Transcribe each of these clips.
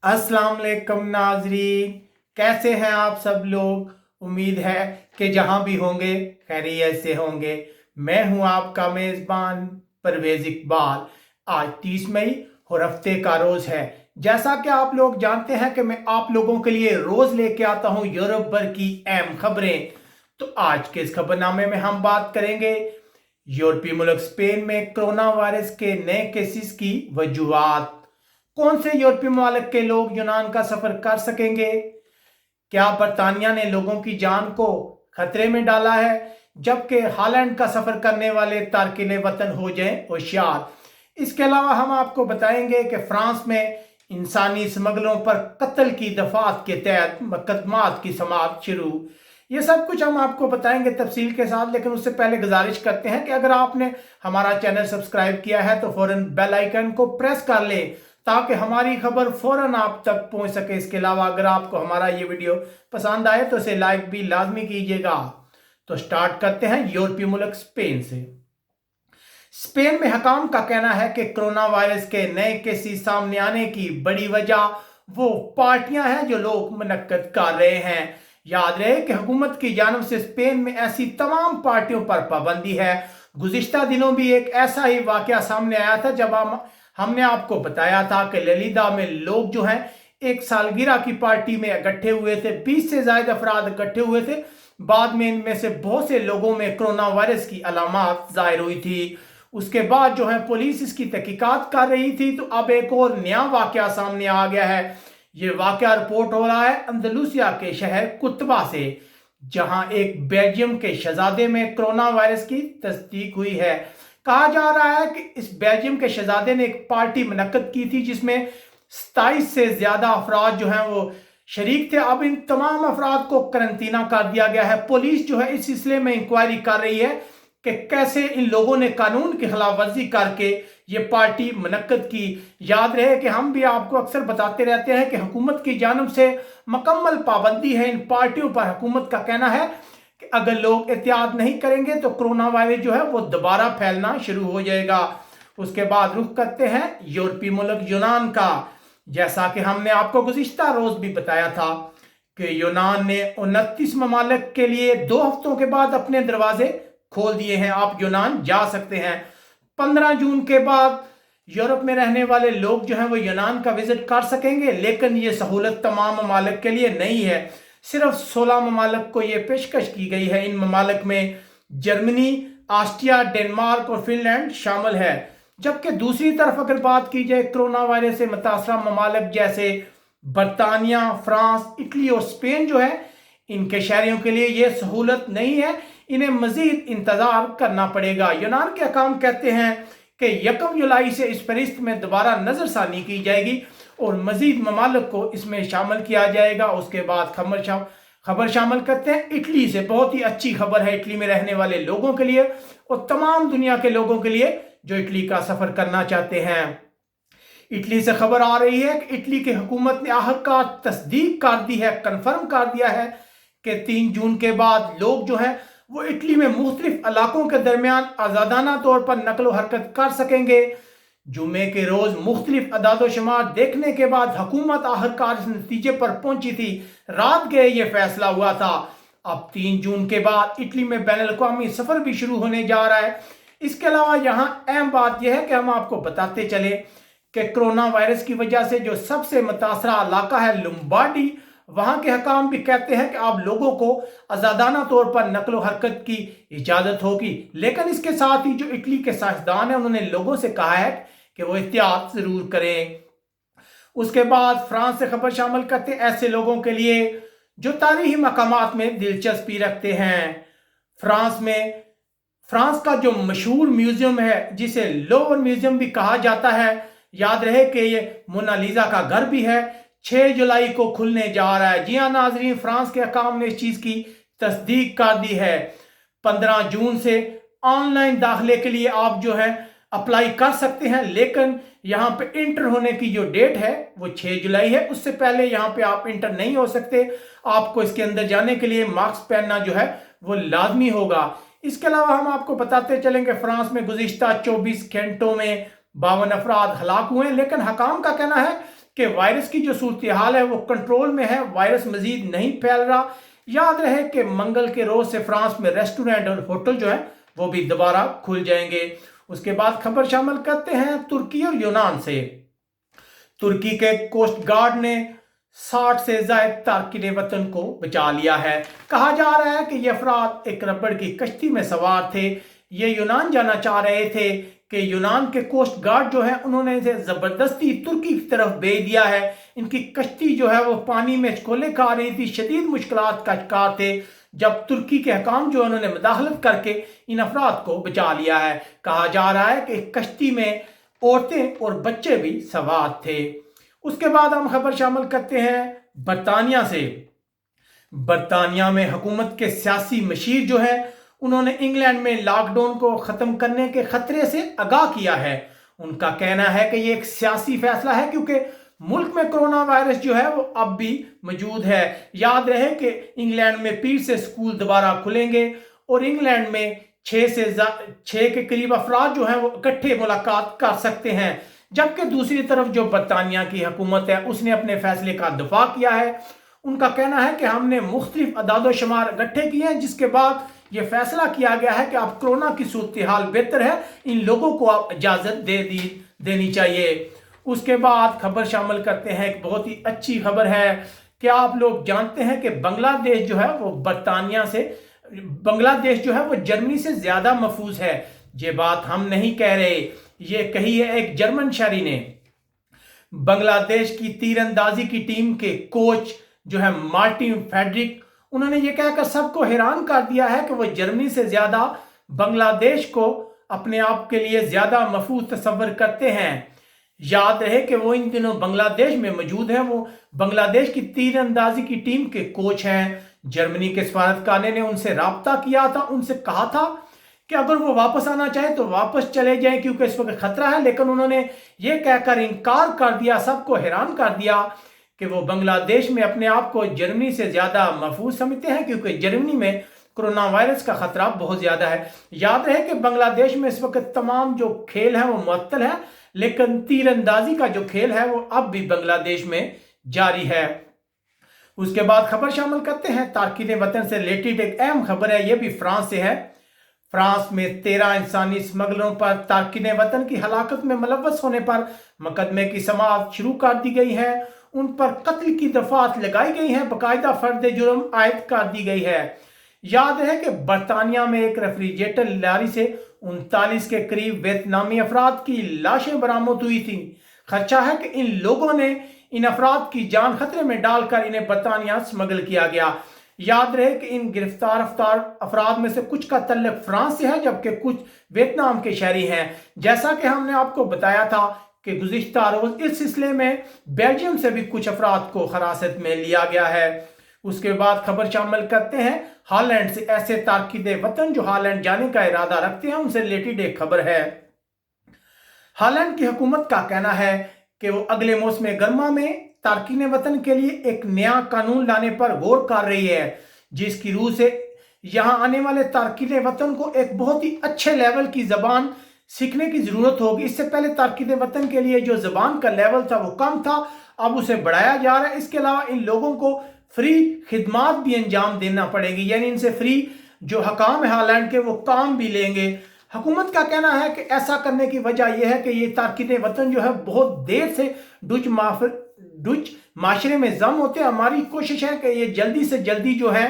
अस्सलाम वालेकुम नाजरीन, कैसे हैं आप सब लोग। उम्मीद है कि जहां भी होंगे खैरियत से होंगे। मैं हूं आपका मेज़बान परवेज़ इकबाल। आज 30 मई और हफ्ते का रोज़ है। जैसा कि आप लोग जानते हैं कि मैं आप लोगों के लिए रोज़ लेके आता हूं यूरोप भर की अहम खबरें। तो आज के इस खबरनामे में हम बात करेंगे यूरोपीय मुल्क स्पेन में कोरोना वायरस के नए केसेस की वजूहात। कौन से यूरोपीय ममालिक के लोग यूनान का सफर कर सकेंगे। क्या बरतानिया ने लोगों की जान को खतरे में डाला है, जबकि हालैंड का सफर करने वाले तारकिन वतन हो जाएं होशियार। इसके अलावा हम आपको बताएंगे कि फ्रांस में इंसानी स्मगलरों पर कत्ल की दफात के तहत मुकदमात की समाअत शुरू। ये सब कुछ हम आपको बताएंगे तफसील के साथ, लेकिन उससे पहले गुजारिश करते हैं कि अगर आपने हमारा चैनल सब्सक्राइब किया है तो फौरन बेल आइकन को प्रेस कर ले ताकि हमारी खबर फौरन आप तक पहुंच सके। इसके अलावा अगर आपको हमारा ये वीडियो पसंद आए तो इसे लाइक भी लाजमी कीजिएगा। तो स्टार्ट करते हैं यूरोपीय मुल्क स्पेन से। स्पेन में हकाम का कहना है कि कोरोना वायरस के नए केसेस सामने आने की बड़ी वजह वो पार्टियां हैं जो लोग मुनक्कद कर रहे हैं। याद रहे कि हुकूमत की जानब से स्पेन में ऐसी तमाम पार्टियों पर पाबंदी है। गुज़िश्ता दिनों भी एक ऐसा ही वाकया सामने आया था जब हमने आपको बताया था कि ललीदा में लोग जो हैं एक सालगिरह की पार्टी में इकट्ठे हुए थे। 20 से ज्यादा अफराद इकट्ठे हुए थे। बाद में इनमें से बहुत से लोगों में कोरोना वायरस की अलामात जाहिर हुई थी। उसके बाद जो है पुलिस इसकी तहकीकात कर रही थी। तो अब एक और नया वाकया सामने आ गया है। ये वाकया रिपोर्ट हो रहा है अंदलूसिया के शहर कुतबा से, जहां एक बेल्जियम के शहजादे में कोरोना वायरस की तस्दीक हुई है। कहा जा रहा है कि इस बेल्जियम के शहजादे ने एक पार्टी मुनक्कद की थी जिसमें 27 से ज्यादा अफराद जो हैं वो शरीक थे। अब इन तमाम अफराद को करंतना कर दिया गया है। पुलिस जो है इस सिलसिले में इंक्वायरी कर रही है कि कैसे इन लोगों ने कानून की खिलाफ वर्जी करके ये पार्टी मुनक्कद की। याद रहे कि हम भी आपको अक्सर बताते रहते हैं कि हुकूमत की जानब से मुकम्मल पाबंदी है इन पार्टियों पर। हुकूमत का कहना है कि अगर लोग एहतियात नहीं करेंगे तो कोरोना वायरस जो है वो दोबारा फैलना शुरू हो जाएगा। उसके बाद रुख करते हैं यूरोपीय मुल्क यूनान का। जैसा कि हमने आपको गुज़िश्ता रोज भी बताया था कि यूनान ने 29 ममालिक के लिए 2 हफ्तों के बाद अपने दरवाजे खोल दिए हैं। आप यूनान जा सकते हैं। 15 जून के बाद यूरोप में रहने वाले लोग जो हैं वो यूनान का विजिट कर सकेंगे, लेकिन ये सहूलत तमाम ममालिक के लिए नहीं है। सिर्फ 16 ममालिक को ये पेशकश की गई है। इन ममालिक में जर्मनी, ऑस्ट्रिया, डेनमार्क और फिनलैंड शामिल है। जबकि दूसरी तरफ अगर बात की जाए कोरोना वायरस से मुतासरा ममालिक जैसे बरतानिया, फ्रांस, इटली और स्पेन जो है, इनके शहरियों के लिए ये सहूलत नहीं है। इन्हें मजीद इंतजार करना पड़ेगा। यूनान के हकाम कहते हैं कि 1 जुलाई से इस फहरिस्त में दोबारा नजरसानी की जाएगी और मजीद ममालिक को इसमें शामिल किया जाएगा। उसके बाद खबर शामिल करते हैं इटली से। बहुत ही अच्छी खबर है इटली में रहने वाले लोगों के लिए और तमाम दुनिया के लोगों के लिए जो इटली का सफर करना चाहते हैं। इटली से खबर आ रही है कि इटली की हुकूमत ने आखिरकार तस्दीक कर दी है, कन्फर्म कर दिया है कि 3 जून के बाद लोग जो हैं वो इटली में मुख्तलिफ इलाकों के दरमियान आज़ादाना तौर पर नकलो हरकत कर सकेंगे। जुमे के रोज मुख्तलिफ अदाद शुमार देखने के बाद हुकूमत आखिरकार इस नतीजे पर पहुंची थी। रात गए ये फैसला हुआ था। अब 3 जून के बाद इटली में बैनुल अक़वामी सफर भी शुरू होने जा रहा है। इसके अलावा यहाँ अहम बात यह है कि हम आपको बताते चले कि कोरोना वायरस की वजह से जो सबसे मुतासरा इलाका है लोम्बार्डी, वहां के हकाम भी कहते हैं कि आप लोगों को आज़ादाना तौर पर नकलो हरकत की इजाजत होगी। लेकिन इसके साथ ही जो इटली के साइंसदान हैं उन्होंने लोगों से कहा है कि वो एहतियात जरूर करें। उसके बाद फ्रांस से खबर शामिल करते हैं ऐसे लोगों के लिए जो तारीखी मकामात में दिलचस्पी रखते हैं। फ्रांस का जो मशहूर म्यूजियम है जिसे लोवर म्यूजियम भी कहा जाता है, याद रहे कि ये मोनालिसा का घर भी है, 6 जुलाई को खुलने जा रहा है। जी हाँ नाजरीन, फ्रांस के हकाम ने इस चीज की तस्दीक कर दी है। 15 जून से ऑनलाइन दाखिले के लिए आप जो है अप्लाई कर सकते हैं, लेकिन यहाँ पे इंटर होने की जो डेट है वो 6 जुलाई है। उससे पहले यहाँ पे आप इंटर नहीं हो सकते। आपको इसके अंदर जाने के लिए मास्क पहनना जो है वो लाजमी होगा। इसके अलावा हम आपको बताते चलेंगे फ्रांस में गुज़िश्ता 24 घंटों में 52 अफराद हलाक हुए, लेकिन हकाम का कहना है کہ वायरस की जो सूरत हाल है वो कंट्रोल में है, वायरस मजीद नहीं फैल रहा। याद रहे कि मंगल के रोज से फ्रांस में रेस्टोरेंट और होटल जो है वो भी दोबारा खुल जाएंगे। उसके बाद खबर शामिल करते हैं तुर्की और यूनान से। तुर्की के कोस्ट गार्ड ने 60 से ज्यादा तारकिन वतन को बचा लिया है। कहा जा रहा है कि ये अफराद एक रबड़ की कश्ती में सवार थे, ये यूनान जाना चाह रहे थे कि यूनान के कोस्ट गार्ड जो है उन्होंने इसे जबरदस्ती तुर्की की तरफ भेज दिया है। इनकी कश्ती जो है वो पानी में चकोले खा रही थी, शदीद मुश्किलात का शिकार थे, जब तुर्की के हकाम जो उन्होंने मुदाखलत करके इन अफराद को बचा लिया है। कहा जा रहा है कि कश्ती में औरतें और बच्चे भी सवार थे। उसके बाद हम खबर शामिल करते हैं बरतानिया से। बरतानिया में हुकूमत के सियासी मशीर जो है उन्होंने इंग्लैंड में लॉकडाउन को ख़त्म करने के खतरे से आगाह किया है। उनका कहना है कि ये एक सियासी फैसला है क्योंकि मुल्क में कोरोना वायरस जो है वो अब भी मौजूद है। याद रहे कि इंग्लैंड में फिर से स्कूल दोबारा खुलेंगे और इंग्लैंड में 6 के करीब अफराद जो हैं वो इकट्ठे मुलाकात कर सकते हैं। जबकि दूसरी तरफ जो बरतानिया की हुकूमत है उसने अपने फैसले का दफा किया है। उनका कहना है कि हमने मुख्तलिफ अदाद-ओ-शुमार इकट्ठे किए हैं जिसके बाद ये फैसला किया गया है कि अब कोरोना की सूरत हाल बेहतर है, इन लोगों को अब इजाज़त देनी चाहिए। उसके बाद खबर शामिल करते हैं, एक बहुत ही अच्छी खबर है। क्या आप लोग जानते हैं कि बांग्लादेश जो है वो बांग्लादेश जो है वो जर्मनी से ज़्यादा महफूज है। ये बात हम नहीं कह रहे, ये कही है एक जर्मन शहरी ने। बांग्लादेश की तीरंदाजी की टीम के कोच जो है मार्टिन फेडरिक, उन्होंने ये कहकर सबको हैरान कर दिया है कि वो जर्मनी से ज्यादा बांग्लादेश को अपने आप के लिए ज्यादा महफूज तस्वर करते हैं। याद रहे कि वो इन दिनों बांग्लादेश में मौजूद है, वो बांग्लादेश की तीरंदाजी की टीम के कोच हैं। जर्मनी के सफारतखाने ने उनसे राब्ता किया था, उनसे कहा था कि अगर वो वापस आना चाहे तो वापस चले जाएं क्योंकि इस वक्त खतरा है, लेकिन उन्होंने ये कहकर इनकार कर दिया, सबको हैरान कर दिया कि वो बांग्लादेश में अपने आप को जर्मनी से ज्यादा महफूज समझते हैं क्योंकि जर्मनी में कोरोना वायरस का खतरा बहुत ज्यादा है। याद रहे कि बांग्लादेश में इस वक्त तमाम जो खेल है वो मुअत्तल है, लेकिन तीरंदाजी का जो खेल है वो अब भी बांग्लादेश में जारी है। उसके बाद खबर शामिल करते हैं तारकीन वतन से रिलेटेड एक अहम खबर है, ये भी फ्रांस से है। फ्रांस में 13 इंसानी स्मगलरों पर तारकीन वतन की हलाकत में मुलव्वस होने पर मुकदमे की समाअत शुरू कर दी गई है। उन पर कत्ल की दफात लगाई गई है, बाकायदा फर्द जुर्म आयद कर दी गई है। याद है कि बरतानिया में एक रेफ्रिजरेटर लॉरी से 39 के करीब वियतनामी अफराद की लाशें बरामद हुई थी। खदशा है कि इन लोगों ने इन अफराद की जान खतरे में डालकर इन्हें बरतानिया स्मगल किया गया। याद रहे कि इन गिरफ्तार अफराद में से कुछ का तल्लुक फ्रांस से है जबकि कुछ वियतनाम के शहरी हैं। जैसा कि हमने आपको बताया था कि गुज़िश्ता रोज इस सिलसिले में बेल्जियम से भी कुछ अफराद को हिरासत में लिया गया है। उसके बाद खबर शामिल करते हैं हॉलैंड से। ऐसे तारकीन वतन जो हॉलैंड जाने का इरादा रखते हैं उनसे रिलेटेड एक खबर है। हॉलैंड की हुकूमत का कहना है कि वो अगले मौसम गर्मा में तारकीन वतन के लिए एक नया कानून लाने पर गौर कर रही है, जिसकी रूह से यहाँ आने वाले तारकीन वतन को एक बहुत ही अच्छे लेवल की जबान सीखने की जरूरत होगी। इससे पहले तारकीन वतन के लिए जो जबान का लेवल था वो कम था, अब उसे बढ़ाया जा रहा है। इसके अलावा इन लोगों को फ्री खिदमात भी अंजाम देना पड़ेगी, यानी इनसे फ्री जो हकाम है हॉलैंड के वो काम भी लेंगे। हुकूमत का कहना है कि ऐसा करने की वजह यह है कि ये तारकीन वतन जो है बहुत देर से डच माशरे में जम होते हैं। हमारी कोशिश है कि ये जल्दी से जल्दी जो है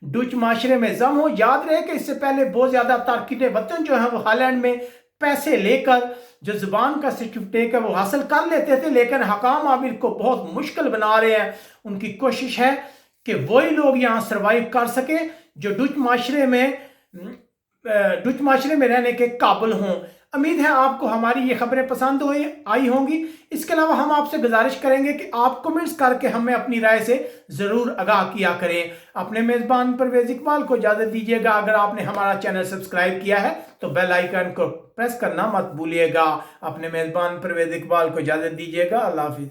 डच माशरे में जम हो। याद रहे कि इससे पहले बहुत ज्यादा तारकीन वतन जो है वो हॉलैंड में पैसे लेकर जो जुबान का सर्टिफिकेट है वो हासिल कर लेते थे, लेकिन हकाम आबिर को बहुत मुश्किल बना रहे हैं। उनकी कोशिश है कि वही लोग यहाँ सर्वाइव कर सके जो डच माशरे में रहने के काबिल हों। उम्मीद है आपको हमारी ये खबरें पसंद आई होंगी। इसके अलावा हम आपसे गुजारिश करेंगे कि आप कमेंट्स करके हमें अपनी राय से ज़रूर आगाह किया करें। अपने मेज़बान परवेज़ इकबाल को इजाज़त दीजिएगा। अगर आपने हमारा चैनल सब्सक्राइब किया है तो बेल आइकन को प्रेस करना मत भूलिएगा। अपने मेज़बान परवेज़ इकबाल को इजाज़त दीजिएगा। अल्लाह हाफिज़।